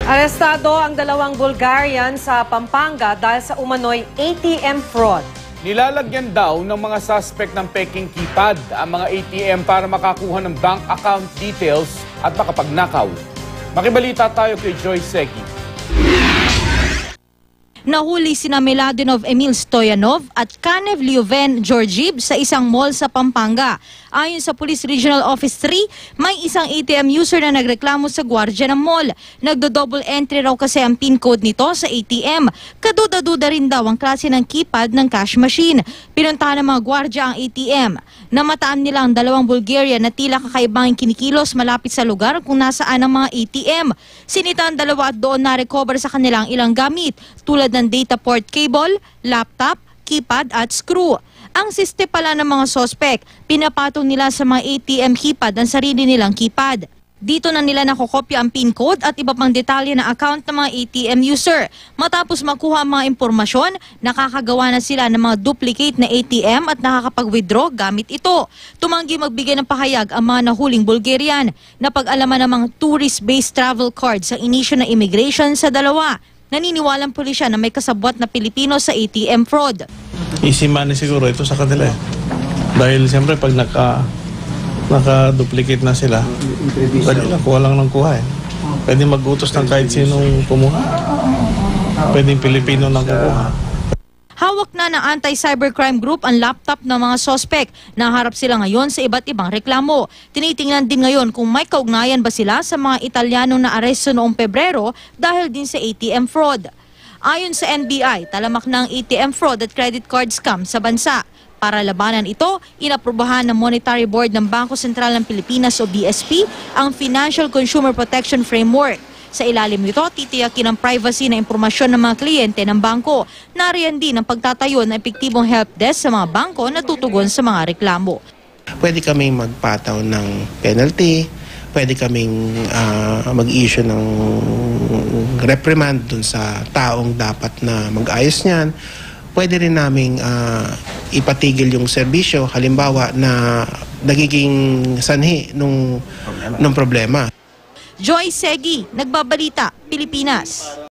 Arestado ang dalawang Bulgarian sa Pampanga dahil sa umano'y ATM fraud. Nilalagyan daw ng mga suspect ng peking keypad ang mga ATM para makakuha ng bank account details at makapagnakaw. Makibalita tayo kay Joy Seki. Nahuli sina Miladinov Emil Stoyanov at Kanev Lioven Georgiev sa isang mall sa Pampanga. Ayon sa Police Regional Office 3, may isang ATM user na nagreklamo sa gwardiya ng mall. Nagdo-double entry raw kasi ang PIN code nito sa ATM. Kaduda-duda rin daw ang klase ng keypad ng cash machine. Pinuntahan ng mga gwardiya ang ATM. Namataan nila ang dalawang Bulgarian na tila kakaibang kinikilos malapit sa lugar kung nasaan ang mga ATM. Sinita ang dalawa at doon na-recover sa kanilang ilang gamit tulad ng data port cable, laptop, keypad at screw. Ang siste pala ng mga sospek, pinapatong nila sa mga ATM keypad ang sarili nilang keypad. Dito na nila nakokopya ang PIN code at iba pang detalye ng account ng mga ATM user. Matapos makuha ang mga impormasyon, nakakagawa na sila ng mga duplicate na ATM at nakakapag-withdraw gamit ito. Tumanggi magbigay ng pahayag ang mga nahuling Bulgarian. Napag-alaman ng mga tourist-based travel cards sa inisyo ng immigration sa dalawa. Naniniwalang pulisya na may kasabwat na Pilipino sa ATM fraud. Easy money siguro ito sa kanila eh. Dahil siyempre pag naka-duplicate na sila, dahil kuha lang ng kuha eh. Pwede mag-utos ng kahit sinong kumuha. Pwedeng Pilipino na kukuha. Hawak na ng anti-cybercrime group ang laptop ng mga sospek. Naharap sila ngayon sa iba't ibang reklamo. Tinitingnan din ngayon kung may kaugnayan ba sila sa mga Italianong na aresto noong Pebrero dahil din sa ATM fraud. Ayon sa NBI, talamak na ang ATM fraud at credit card scam sa bansa. Para labanan ito, inaprubahan ng Monetary Board ng Bangko Sentral ng Pilipinas o BSP ang Financial Consumer Protection Framework. Sa ilalim nito, titiyakin ang privacy na impormasyon ng mga kliyente ng bangko. Nariyan din ang pagtatayo ng epektibong helpdesk sa mga bangko na tutugon sa mga reklamo. Pwede kaming magpataw ng penalty, pwede kaming mag-issue ng reprimand dun sa taong dapat na mag-ayos niyan. Pwede rin naming ipatigil yung serbisyo, halimbawa na nagiging sanhi nung problema. Joy Segi, Nagbabalita, Pilipinas.